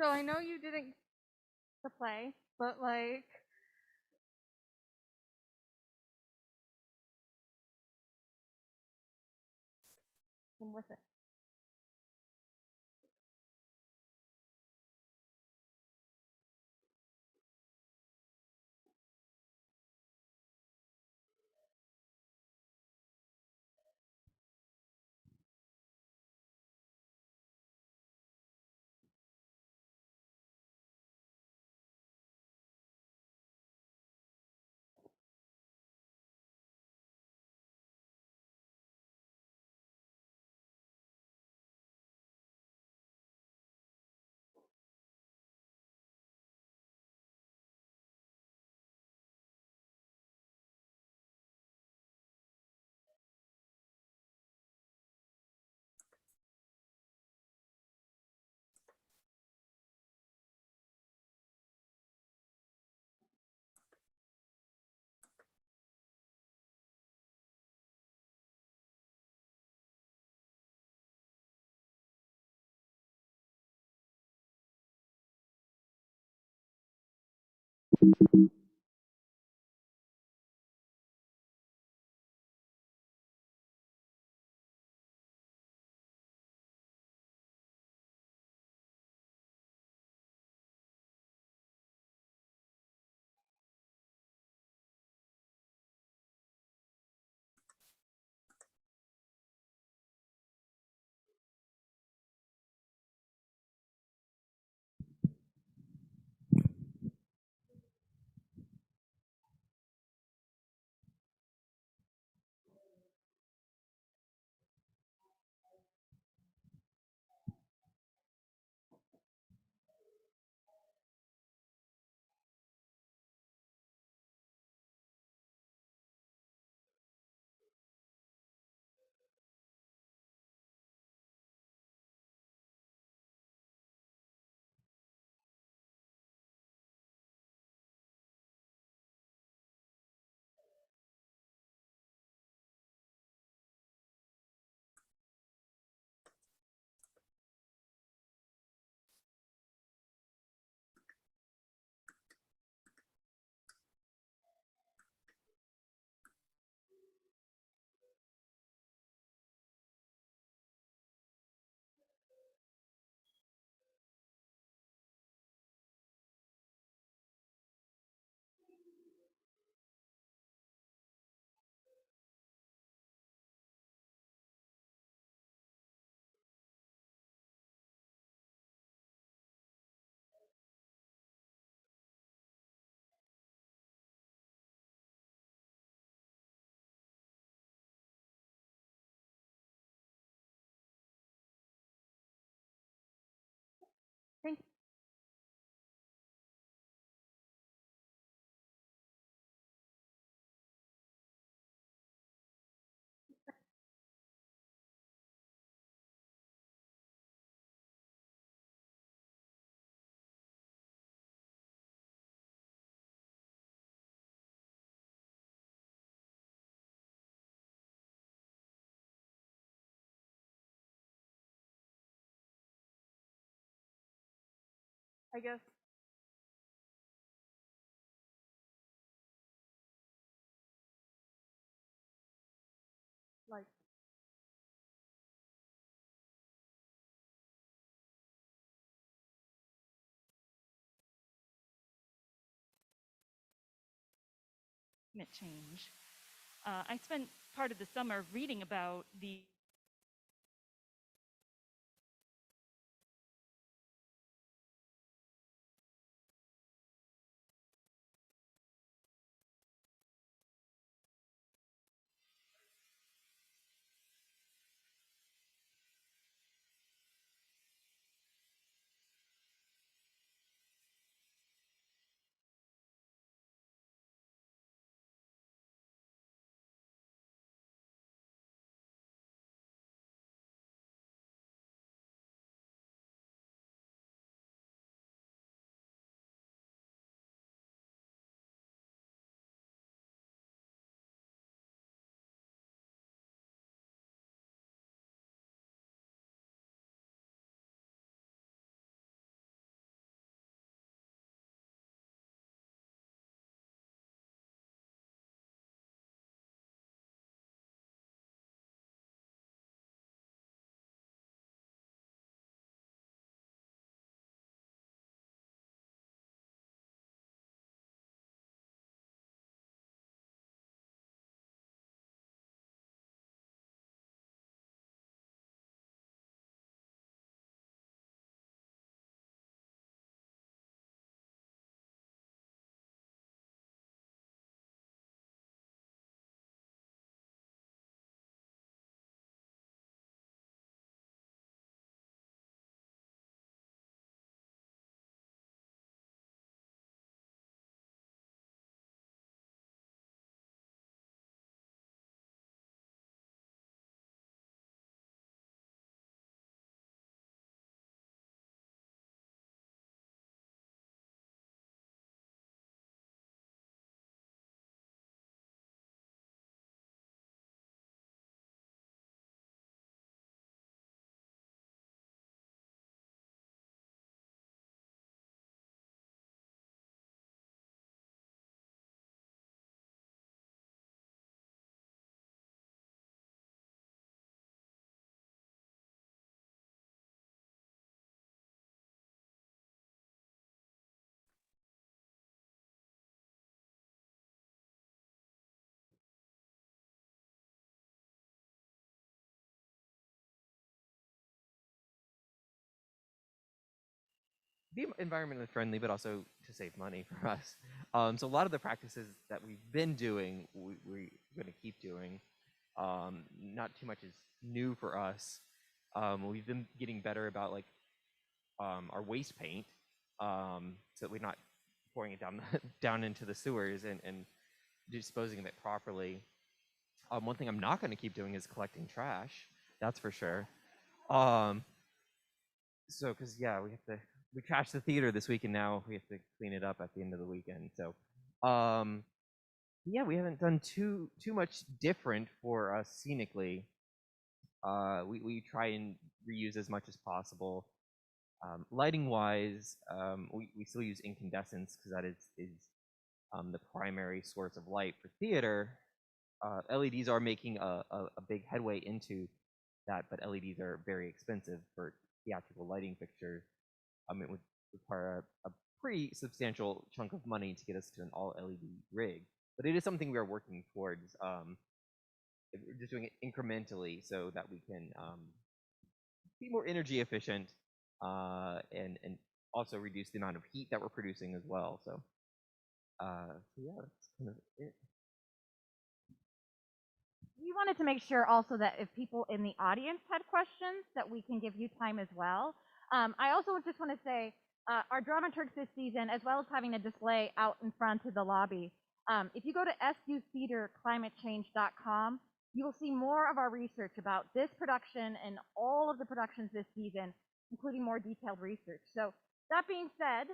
So I know you didn't the play, but like I'm with it. Thank I guess like climate change. I spent part of the summer reading about the be environmentally friendly, but also to save money for us. So a lot of the practices that we've been doing, we're going to keep doing. Not too much is new for us. We've been getting better about like our waste paint, so that we're not pouring it down down into the sewers and disposing of it properly. One thing I'm not going to keep doing is collecting trash. That's for sure. So, because yeah, we trashed the theater this week, and now we have to clean it up at the end of the weekend. So, yeah, we haven't done too much different for us scenically. We try and reuse as much as possible. Lighting wise, we still use incandescents because that is the primary source of light for theater. LEDs are making a big headway into that, but LEDs are very expensive for theatrical lighting fixtures. It would require a pretty substantial chunk of money to get us to an all LED rig, but it is something we are working towards. We're just doing it incrementally so that we can be more energy efficient and also reduce the amount of heat that we're producing as well. So, yeah, that's kind of it. We wanted to make sure also that if people in the audience had questions, that we can give you time as well. I also just want to say our dramaturgs this season, as well as having a display out in front of the lobby, if you go to sutheaterclimatechange.com, you will see more of our research about this production and all of the productions this season, including more detailed research. So that being said,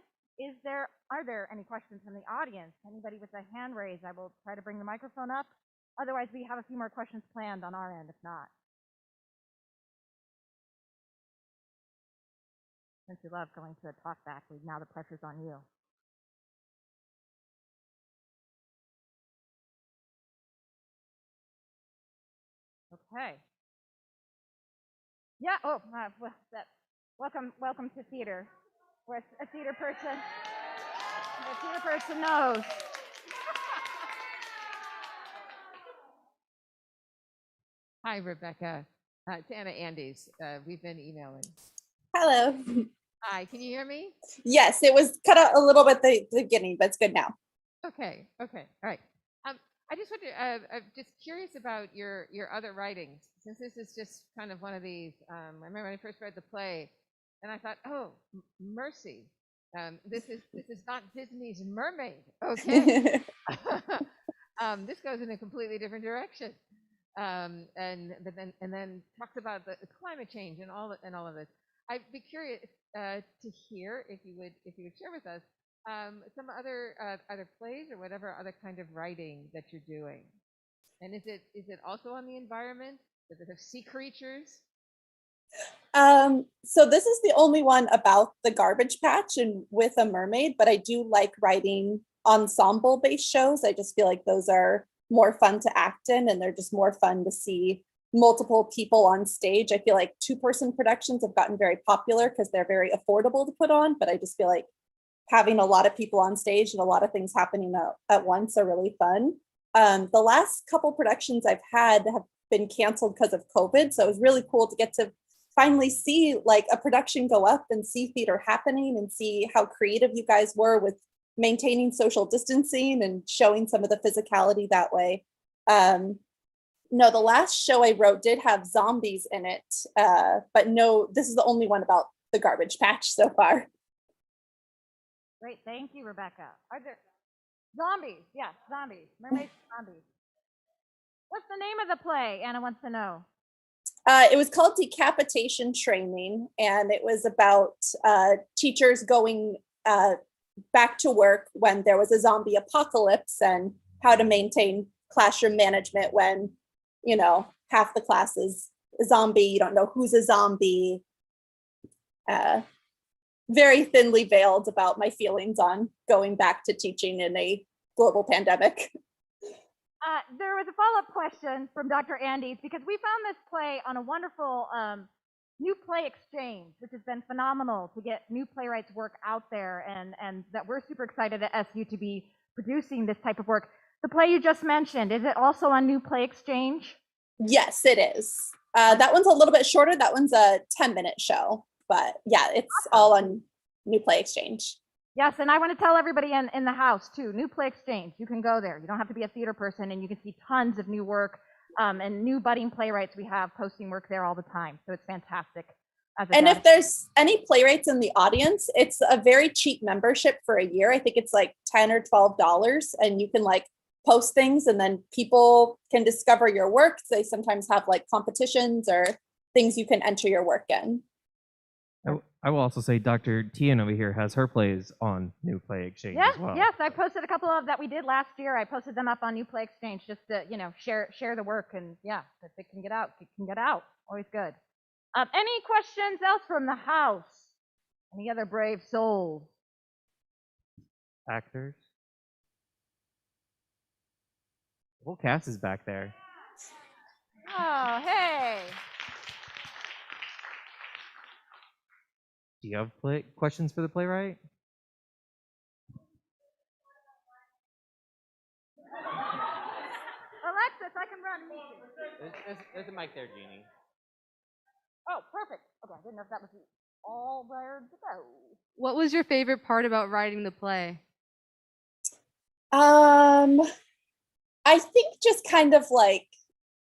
are there any questions from the audience? Anybody with a hand raised? I will try to bring the microphone up. Otherwise, we have a few more questions planned on our end, if not. Since you love going to a talk back, now the pressure's on you. Okay. Yeah. Oh, welcome to theater, where a theater person knows. Hi, Rebecca. It's Anna Andes. We've been emailing. Hello. Hi, can you hear me? Yes, it was cut out a little bit at the beginning, but it's good now. Okay, all right. I just wonder, I'm just curious about your other writings, since this is just kind of one of these. I remember when I first read the play, and I thought, oh, mercy, this is not Disney's Mermaid. Okay, this goes in a completely different direction. And then talks about the climate change and all of this. I'd be curious to hear if you would share with us some other either plays or whatever other kind of writing that you're doing. And is it also on the environment? Does it have sea creatures? So this is the only one about the garbage patch and with a mermaid, but I do like writing ensemble-based shows. I just feel like those are more fun to act in, and they're just more fun to see multiple people on stage. I feel like two-person productions have gotten very popular because they're very affordable to put on, but I just feel like having a lot of people on stage and a lot of things happening at once are really fun. The last couple productions I've had have been canceled because of COVID, so it was really cool to get to finally see like a production go up and see theater happening and see how creative you guys were with maintaining social distancing and showing some of the physicality that way. No, the last show I wrote did have zombies in it, but no, this is the only one about the garbage patch so far. Great, thank you, Rebecca. Are there zombies? Yes, zombies. Mermaids, zombies. What's the name of the play? Anna wants to know. It was called Decapitation Training, and it was about teachers going back to work when there was a zombie apocalypse and how to maintain classroom management when, you know, half the class is a zombie, you don't know who's a zombie. Very thinly veiled about my feelings on going back to teaching in a global pandemic. There was a follow-up question from Dr. Andes, because we found this play on a wonderful new play exchange, which has been phenomenal to get new playwrights' work out there, and that we're super excited at SU to be producing this type of work. The play you just mentioned, is it also on New Play Exchange? Yes, it is. That one's a little bit shorter. That one's a 10-minute show, but yeah, it's all on New Play Exchange. Yes, and I want to tell everybody in the house too, New Play Exchange, you can go there. You don't have to be a theater person, and you can see tons of new work and new budding playwrights we have posting work there all the time. So it's fantastic. And if there's any playwrights in the audience, it's a very cheap membership for a year. I think it's like $10 or $12, and you can like post things, and then people can discover your work. They sometimes have like competitions or things you can enter your work in. I will also say Dr. Tian over here has her plays on New Play Exchange as well. Yes, I posted a couple of that we did last year. I posted them up on New Play Exchange just to, share the work, and yeah, if it can get out, it can get out. Always good. Any questions else from the house? Any other brave souls? Actors. The whole cast is back there. Oh, hey. Do you have questions for the playwright? Alexis, I can run a meeting. There's a mic there, Jeannie. Oh, perfect. Okay, I didn't know if that was all there to go. What was your favorite part about writing the play? I think just kind of like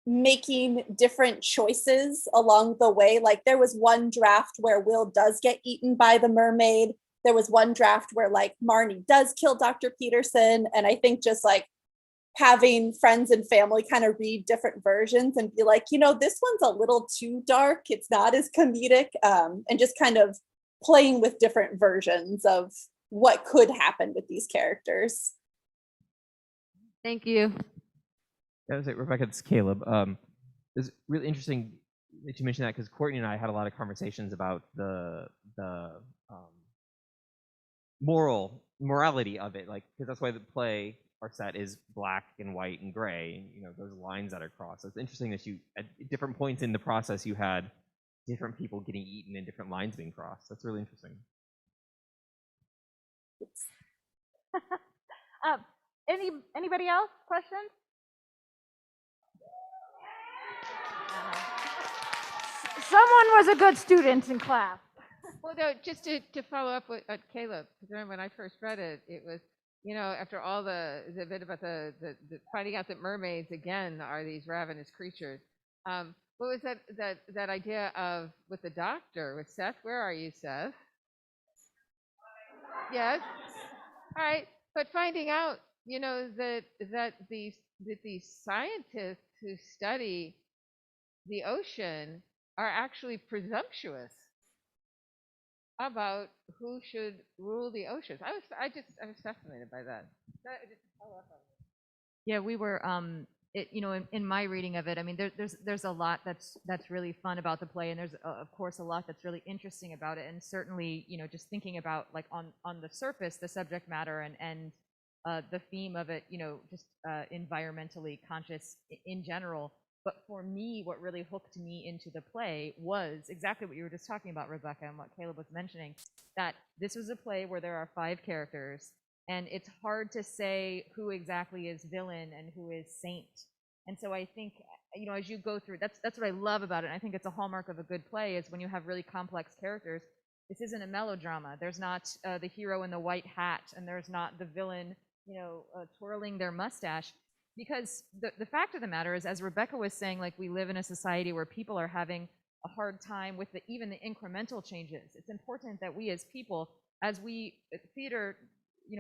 making different choices along the way. Like there was one draft where Will does get eaten by the mermaid. There was one draft where like Marnie does kill Dr. Peterson. And I think just like having friends and family kind of read different versions and be like, this one's a little too dark. It's not as comedic. And just kind of playing with different versions of what could happen with these characters. Thank you. That was it, Rebecca. It's Caleb. It's really interesting that you mentioned that, because Courtney and I had a lot of conversations about the morality of it, like, because that's why the play, our set, is black and white and gray, and those lines that are crossed. So it's interesting that you, at different points in the process, you had different people getting eaten and different lines being crossed. That's really interesting. Anybody else? Questions? Someone was a good student in class. Well, no, just to follow up with Caleb, because remember when I first read it, it was, after all the bit about the finding out that mermaids again are these ravenous creatures. What was that idea of with the doctor, with Seth? Where are you, Seth? Yes. All right, but finding out, that these scientists who study the ocean are actually presumptuous about who should rule the oceans. I was fascinated by that. Just to follow up on it. Yeah, we were. In my reading of it, I mean, there's a lot that's really fun about the play, and there's of course a lot that's really interesting about it, and certainly just thinking about like on the surface the subject matter and the theme of it, just environmentally conscious in general. But for me, what really hooked me into the play was exactly what you were just talking about, Rebecca, and what Caleb was mentioning, that this was a play where there are 5 characters, and it's hard to say who exactly is villain and who is saint. And so I think, as you go through, that's what I love about it. And I think it's a hallmark of a good play is when you have really complex characters. This isn't a melodrama. There's not the hero in the white hat, and there's not the villain, twirling their mustache. Because the fact of the matter is, as Rebecca was saying, like, we live in a society where people are having a hard time with even the incremental changes. It's important that we as people, theater,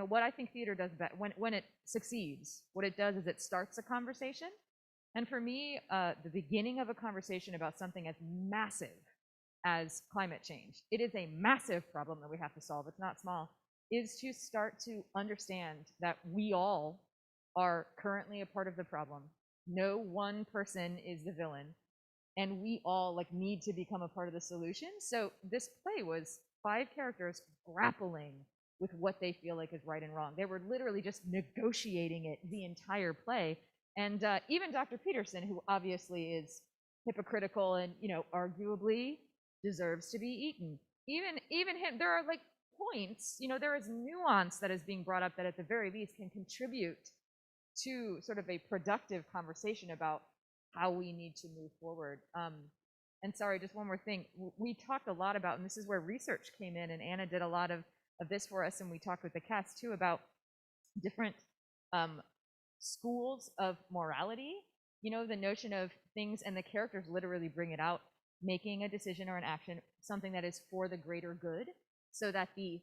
what I think theater does best, when it succeeds, what it does is it starts a conversation. And for me, the beginning of a conversation about something as massive as climate change, it is a massive problem that we have to solve, it's not small, is to start to understand that we all are currently a part of the problem. No one person is the villain, and we all need to become a part of the solution. So this play was 5 characters grappling with what they feel like is right and wrong. They were literally just negotiating it the entire play. And even Dr. Peterson, who obviously is hypocritical and arguably deserves to be eaten, even him, there are points, there is nuance that is being brought up that at the very least can contribute to sort of a productive conversation about how we need to move forward. And sorry, just one more thing. We talked a lot about, and this is where research came in, and Anna did a lot of this for us, and we talked with the cast too about different schools of morality. You know, the notion of things, and the characters literally bring it out, making a decision or an action, something that is for the greater good, so that the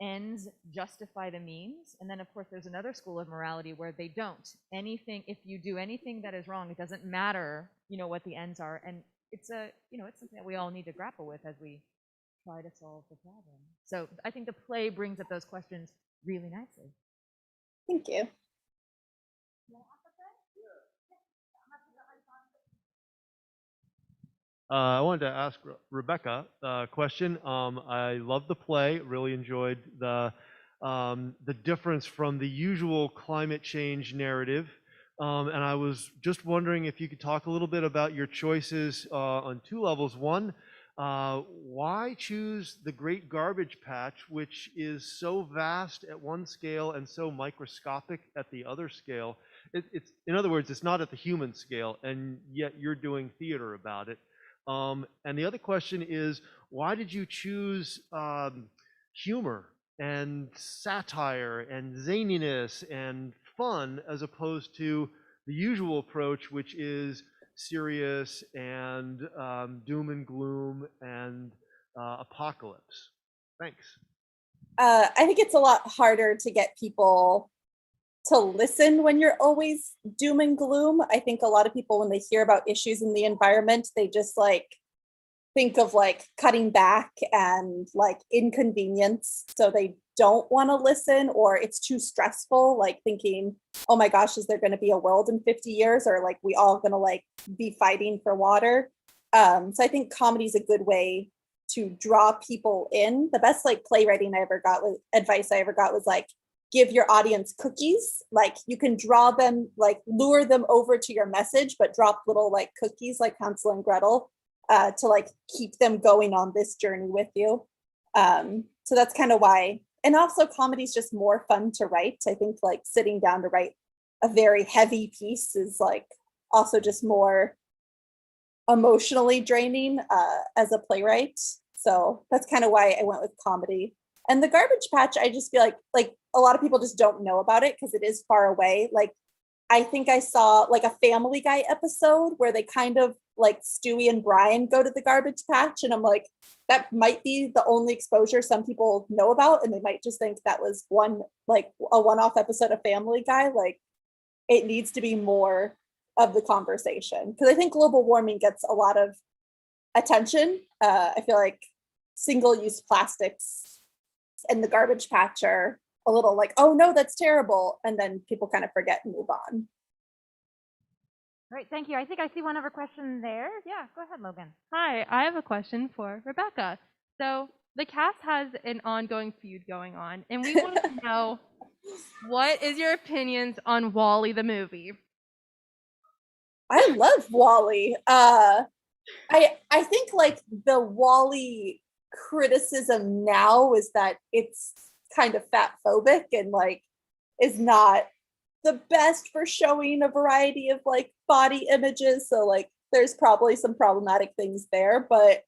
ends justify the means. And then, of course, there's another school of morality where they don't. Anything, if you do anything that is wrong, it doesn't matter, you know, what the ends are. And it's it's something that we all need to grapple with as we try to solve the problem. So I think the play brings up those questions really nicely. Thank you. I wanted to ask Rebecca a question. I loved the play, really enjoyed the difference from the usual climate change narrative. And I was just wondering if you could talk a little bit about your choices on two levels. One, why choose the Great Garbage Patch, which is so vast at one scale and so microscopic at the other scale? It's in other words, it's not at the human scale, and yet you're doing theater about it. And the other question is, why did you choose humor and satire and zaniness and fun as opposed to the usual approach, which is serious and doom and gloom and apocalypse? Thanks. I think it's a lot harder to get people to listen when you're always doom and gloom. I think a lot of people, when they hear about issues in the environment, they just like think of like cutting back and like inconvenience. So they don't want to listen, or it's too stressful, like thinking, oh my gosh, is there going to be a world in 50 years? Or like we all going to like be fighting for water? So I think comedy is a good way to draw people in. The best like playwriting advice I ever got was like, give your audience cookies. Like you can draw them, like lure them over to your message, but drop little like cookies like Hansel and Gretel to like keep them going on this journey with you. So that's kind of why. And also comedy is just more fun to write. I think like sitting down to write a very heavy piece is like also just more emotionally draining as a playwright. So that's kind of why I went with comedy. And the Garbage Patch, I just feel like a lot of people just don't know about it because it is far away. Like I think I saw like a Family Guy episode where they kind of like Stewie and Brian go to the garbage patch, and I'm like, that might be the only exposure some people know about, and they might just think that was a one-off episode of Family Guy. Like it needs to be more of the conversation, because I think global warming gets a lot of attention. I feel like single-use plastics and the Garbage Patch are a little like, oh no, that's terrible, and then people kind of forget and move on. Great, thank you. I think I see one other question there. Yeah, go ahead, Logan. Hi, I have a question for Rebecca. So the cast has an ongoing feud going on, and we want to know, what is your opinions on WALL-E the movie? I love WALL-E. I think like the WALL-E criticism now is that it's kind of fat phobic and like is not the best for showing a variety of like body images. So like there's probably some problematic things there, but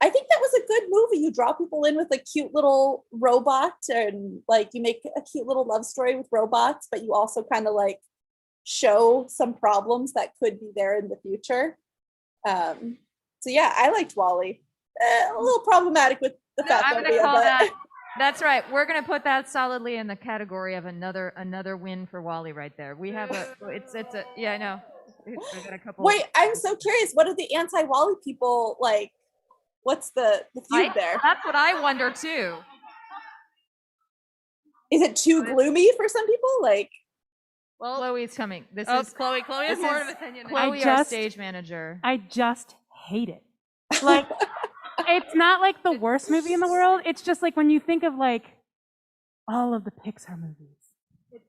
I think that was a good movie. You draw people in with a cute little robot, and like you make a cute little love story with robots, but you also kind of like show some problems that could be there in the future. So yeah, I liked WALL-E. A little problematic with the fat I'm phobia, gonna call but that. That's right. We're gonna put that solidly in the category of another win for WALL-E right there. We have it's a yeah, I know. We've got a couple. Wait, I'm so curious. What are the anti-WALL-E people like? What's the feud there? That's what I wonder too. Is it too gloomy for some people? Like, Well, Chloe's coming. This Oh, is Chloe. Chloe has more of an opinion. Chloe, our stage manager. I just hate it. Like, it's not like the worst movie in the world. It's just like when you think of like all of the Pixar movies.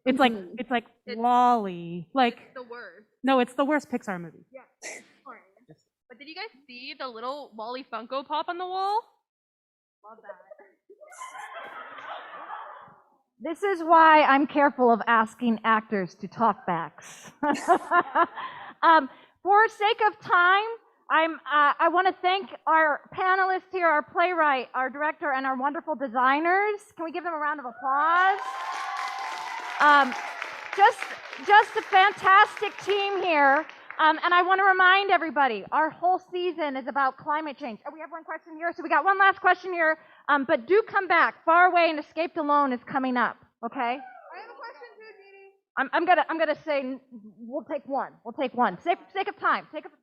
It's like WALL-E. Like the worst. no, it's the worst Pixar movie. Yeah. But did you guys see the little WALL-E Funko Pop on the wall? Love that. This is why I'm careful of asking actors to talk backs. For sake of time, I want to thank our panelists here, our playwright, our director, and our wonderful designers. Can we give them a round of applause? Just a fantastic team here. And I want to remind everybody, our whole season is about climate change. Oh, we have one question here, so we got one last question here. But do come back. Far Away and Escaped Alone is coming up. Okay. I have a question too, Dee Dee. I'm gonna say we'll take one. We'll take one. Sake of time. Sake of time.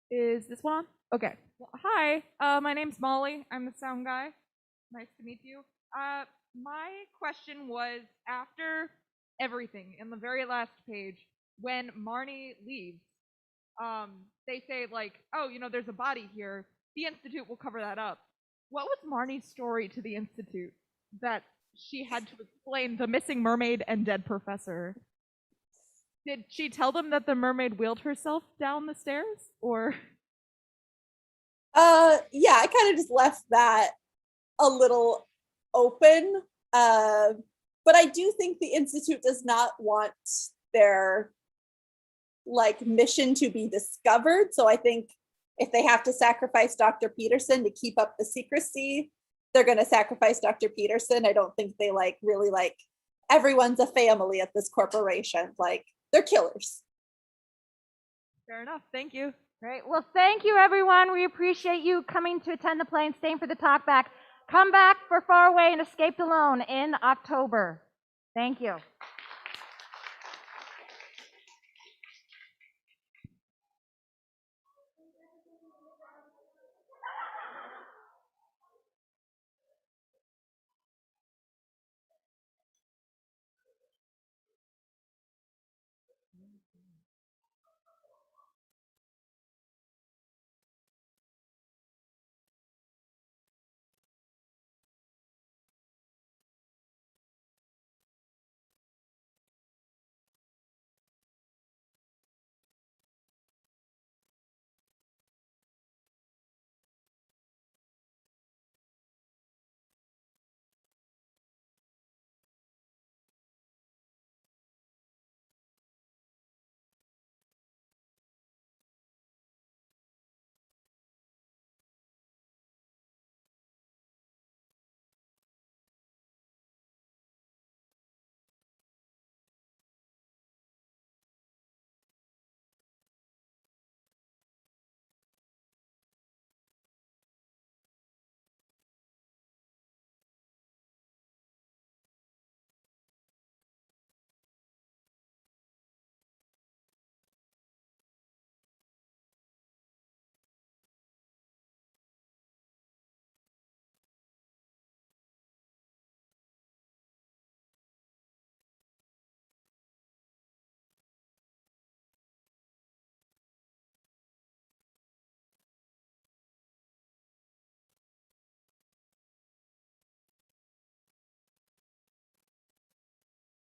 Is this one on? Okay. Well, hi, my name's Molly. I'm the sound guy. Nice to meet you. My question was, after everything, in the very last page, when Marnie leaves, they say, like, oh, you know, there's a body here. The Institute will cover that up. What was Marnie's story to the Institute that she had to explain the missing mermaid and dead professor? Did she tell them that the mermaid wheeled herself down the stairs, or? Yeah, I kind of just left that a little open. But I do think the Institute does not want their mission to be discovered. So I think if they have to sacrifice Dr. Peterson to keep up the secrecy, they're going to sacrifice Dr. Peterson. I don't think they really everyone's a family at this corporation. They're killers. Fair enough. Thank you. Great. Well, thank you, everyone. We appreciate you coming to attend the play and staying for the talk back. Come back for Far Away and Escaped Alone in October. Thank you.